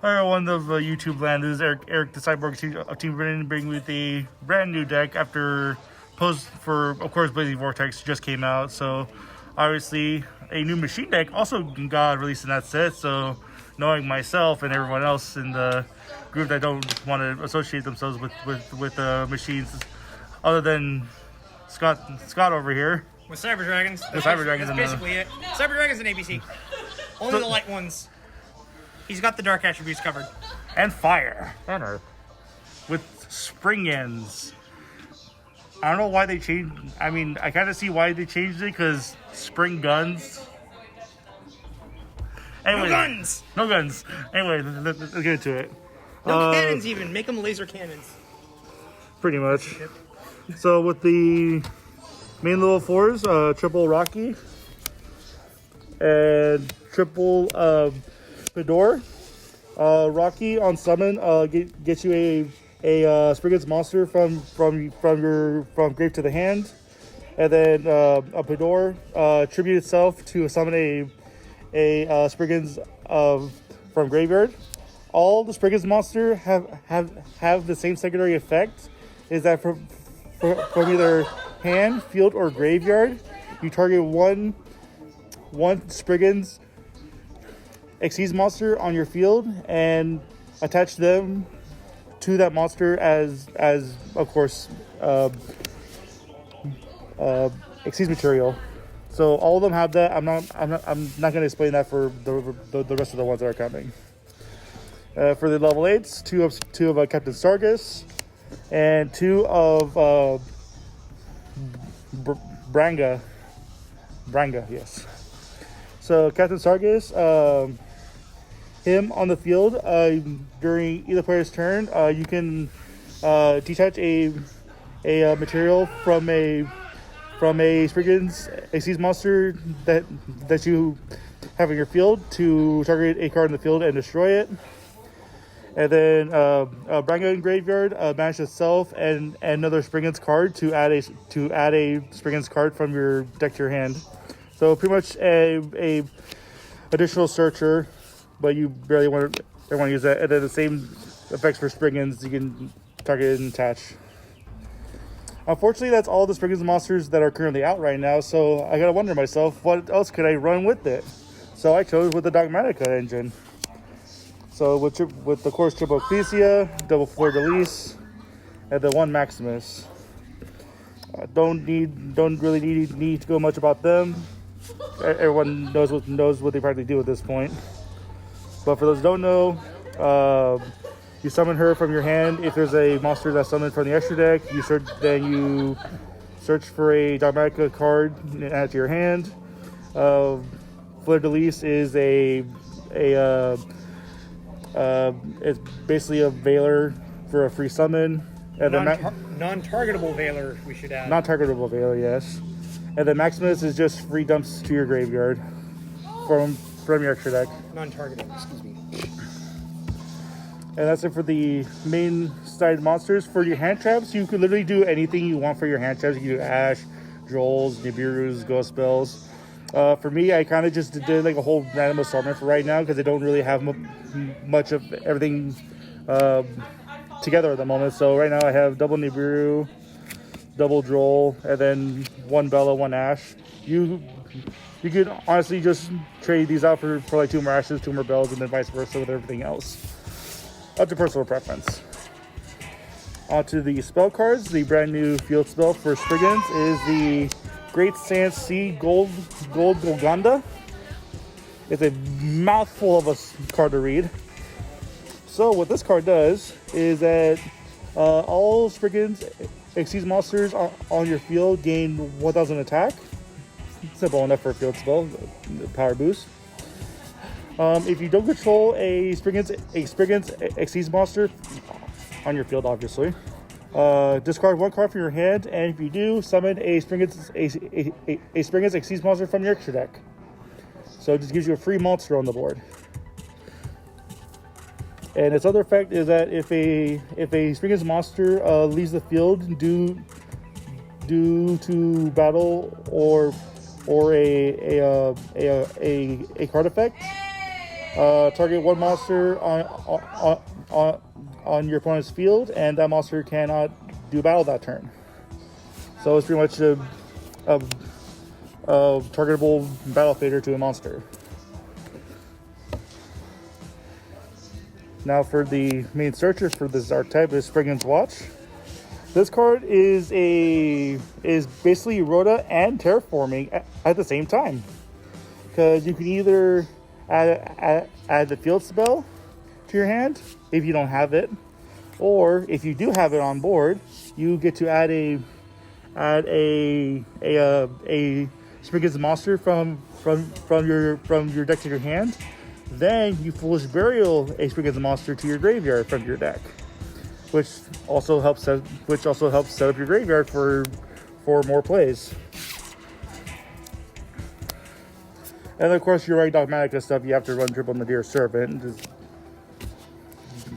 One of YouTube land. This is Eric the Cyborg Team bringing with a brand new deck after post for, of course, Blazing Vortex just came out. So obviously a new machine deck also got released in that set. So knowing myself and everyone else in the group that don't want to associate themselves with machines, other than Scott over here. With Cyber Dragons. With Cyber Dragons. That's basically it. Cyber Dragons and ABC. Only the light ones. He's got the dark attributes covered. And fire. And earth. With Springans. I don't know why they changed. I mean, I kind of see why they changed it, because spring guns. Anyway, no guns! No guns. Anyway, let's get into it. No cannons even. Make them laser cannons. Pretty much. Yep. So with the main level 4s, triple Rocky. And triple Fedor. Rocky on summon gets you a Springans monster from grave to the hand, and then a Fedor tribute itself to summon a Springans from graveyard. All the Springans monster have the same secondary effect. Is that from either hand, field, or graveyard, you target one Springans Xyz monster on your field and attach them to that monster as of course Xyz material. So all of them have that. I'm not going to explain that for the rest of the ones that are coming. For the level 8s, two of Captain Sargus and 2 of Branga, yes. So Captain Sargus, him on the field during either player's turn, you can detach a material from a Springans Xyz monster that you have in your field to target a card in the field and destroy it. And then Branga in graveyard, banish itself and another Springans card to add a Springans card from your deck to your hand. So pretty much a additional searcher, but you barely want to use that. And then the same effects for Springans, you can target and attach. Unfortunately, that's all the Springans monsters that are currently out right now. So I gotta wonder myself, what else could I run with it? So I chose with the Dogmatica engine. So with the course triple Ecclesia, double Fleur de Lis, and the 1 Maximus. Don't really need to go much about them. Everyone knows what they practically do at this point. But for those who don't know, you summon her from your hand. If there's a monster that's summoned from the extra deck, you search for a Dogmatica card and add it to your hand. Fleur de Lis is it's basically a Veiler for a free summon. Non-targetable Veiler, we should add. Non-targetable Veiler, yes. And then Maximus is just free dumps to your graveyard from your extra deck. Non-targetable, excuse me. And that's it for the main side monsters. For your hand traps, you can literally do anything you want for your hand traps. You can do Ash, Drolls, Nibiru's, Ghost Spells. For me, I kind of just did like a whole random assortment for right now because I don't really have much of everything together at the moment. So right now I have double Nibiru, double Droll, and then 1 Bella, 1 Ash. You could honestly just trade these out for like 2 more Ashes, 2 more Bells, and then vice versa with everything else. Up to personal preference. Onto the spell cards. The brand new field spell for Springans is the Great Sand Sea Gold Golganda. It's a mouthful of a card to read. So what this card does is that all Springans Xyz monsters on your field gain 1,000 attack. Simple enough for a field spell, power boost. If you don't control a Springans Xyz monster on your field, obviously, discard 1 card from your hand, and if you do, summon a Springans Xyz monster from your extra deck. So it just gives you a free monster on the board. And its other effect is that if a Springans monster leaves the field due to battle or a card effect, Target one monster on your opponent's field, and that monster cannot do battle that turn. So it's pretty much a targetable battle fader to a monster. Now for the main searchers for this archetype is Springans Watch. This card is basically Rhoda and Terraforming at the same time, because you can either add the field spell to your hand if you don't have it, or if you do have it on board, you get to add a Springans monster from your deck to your hand. Then you Foolish Burial a Springans monster to your graveyard from your deck, which also helps set up your graveyard for more plays. And of course, your right Dogmatica stuff, you have to run triple Nadir Servant. You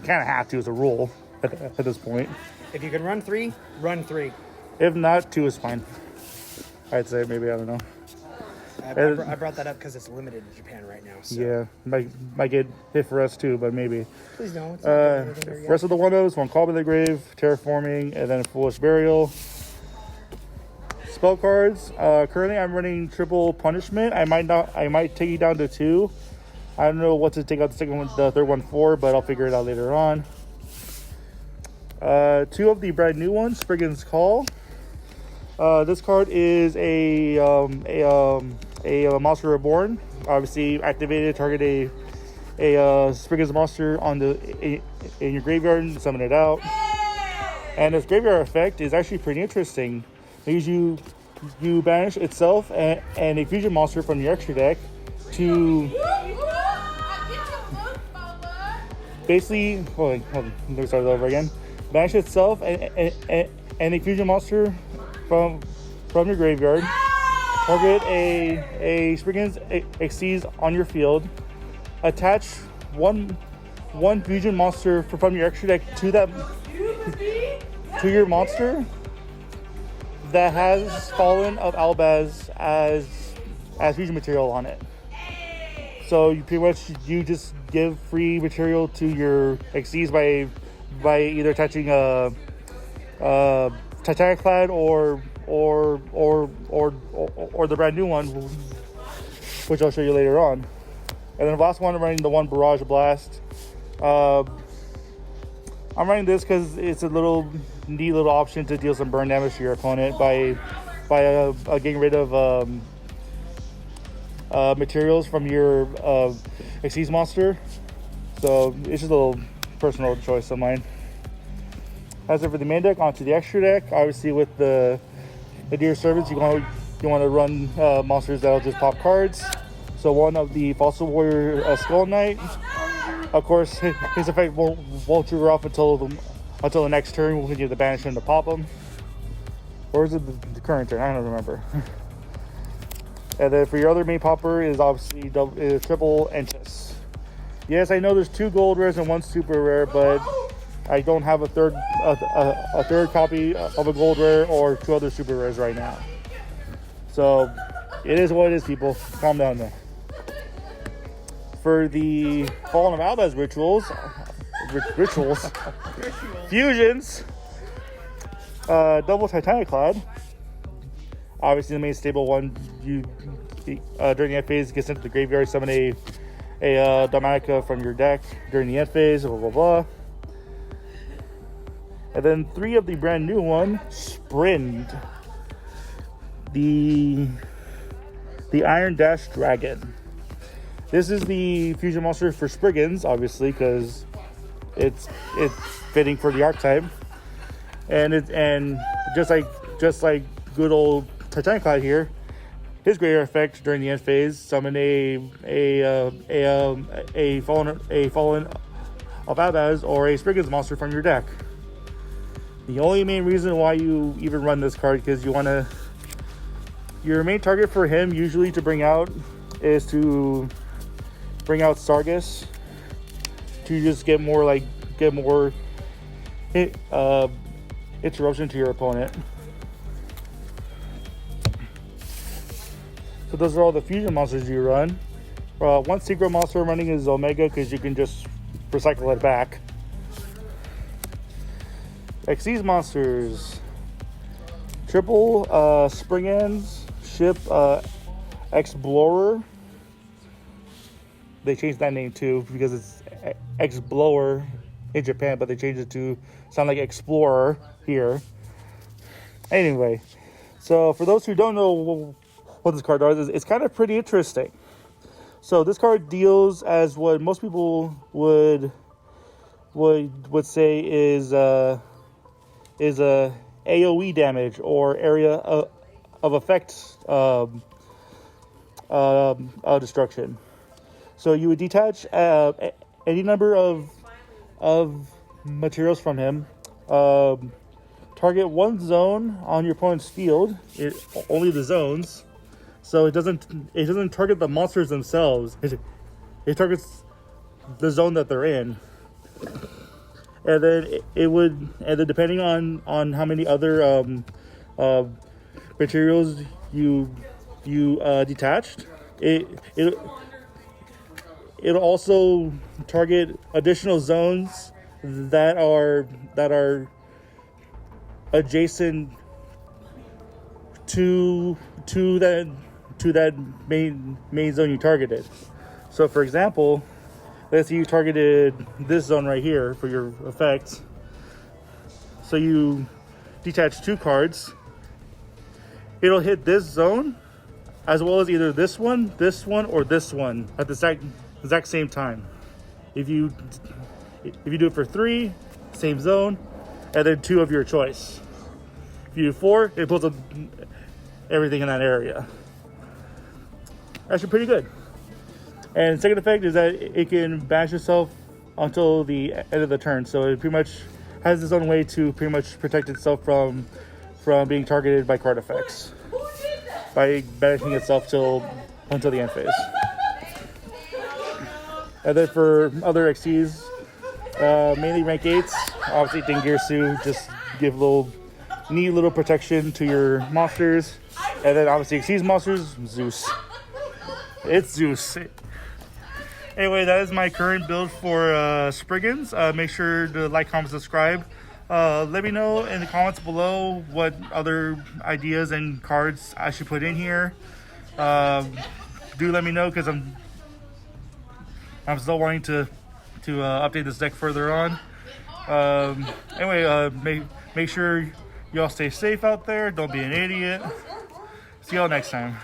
kind of have to as a rule at this point. If you can run 3, run 3. If not, 2 is fine. I'd say maybe, I don't know. I brought that up because it's limited in Japan right now. So. Yeah, might get hit for us too, but maybe. Please don't. It's not rest of the one-ohs, one Call by the Grave, Terraforming, and then Foolish Burial. Spell cards. Currently, I'm running triple Punishment. I might take it down to 2. I don't know what to take out the third one for, but I'll figure it out later on. 2 of the brand new ones, Springans Call. This card is a Monster Reborn. Obviously, activated, target a Springans monster in your graveyard and summon it out. And its graveyard effect is actually pretty interesting. You banish itself and a fusion monster from your extra deck to basically. Hold on. Let me start it over again. Banish itself and a fusion monster from your graveyard. Target a Springans Xyz on your field. Attach one fusion monster from your extra deck to your monster that has Fallen of Albaz as fusion material on it. So you pretty much just give free material to your Xyz by either attaching a Titanic Clad or the brand new one, which I'll show you later on. And then the last one, I'm running the one Barrage Blast. I'm running this because it's a neat little option to deal some burn damage to your opponent by getting rid of materials from your Xyz monster. So it's just a little personal choice of mine. As for the main deck, onto the extra deck. Obviously, with the Deer Servants, you want to run monsters that'll just pop cards. So one of the Fossil Warrior Skull Knight. Of course, his effect won't trigger off until the next turn. We'll continue to banish him to pop him. Or is it the current turn? I don't remember. And then for your other main popper is obviously triple Enchus. Yes, I know there's 2 gold rares and 1 super rare, but I don't have a third copy of a gold rare or 2 other super rares right now. So it is what it is, people. Calm down there. For the Fallen of Albaz rituals, fusions, double Titanic Clad. Obviously, the main stable one. You during the end phase gets into the graveyard, summon a Dogmatica from your deck during the end phase. Blah blah blah. And then 3 of the brand new one, Sprint, the Iron Dash Dragon. This is the fusion monster for Springans, obviously, because it's fitting for the archetype, and just like good old Titanic Cloud here, his greater effect during the end phase, summon a fallen of Albaz or a Springans monster from your deck. The only main reason why you even run this card because you want to. Your main target for him usually to bring out is to bring out Sargus to just get more interruption to your opponent. So those are all the fusion monsters you run. One secret monster I'm running is Omega because you can just recycle it back. Xyz monsters. Triple Springans ship Explorer. They changed that name too because it's Explorer in Japan, but they changed it to sound like Explorer here. Anyway, so for those who don't know what this card does, it's kind of pretty interesting. So this card deals as what most people would say is a AOE damage or area of effect destruction. So you would detach any number of materials from him. Target one zone on your opponent's field. Only the zones. So it doesn't target the monsters themselves. It targets the zone that they're in. And then depending on how many other materials you detached, it'll also target additional zones that are adjacent to that main zone you targeted. So for example, let's say you targeted this zone right here for your effects. So you detach 2 cards. It'll hit this zone as well as either this one, or this one at the exact same time. If you do it for 3, same zone, and then 2 of your choice. If you do 4, it pulls up everything in that area. Actually pretty good. And second effect is that it can bash itself until the end of the turn. So it pretty much has its own way to pretty much protect itself from being targeted by card effects. By bashing itself until the end phase. And then for other XCs, mainly rank 8s, obviously Dingirsu, just give neat little protection to your monsters. And then obviously XC's monsters, Zeus. It's Zeus. Anyway, that is my current build for Springans. Make sure to like, comment, subscribe. Let me know in the comments below what other ideas and cards I should put in here. Do let me know because I'm still wanting to update this deck further on. Anyway, make sure y'all stay safe out there. Don't be an idiot. See y'all next time.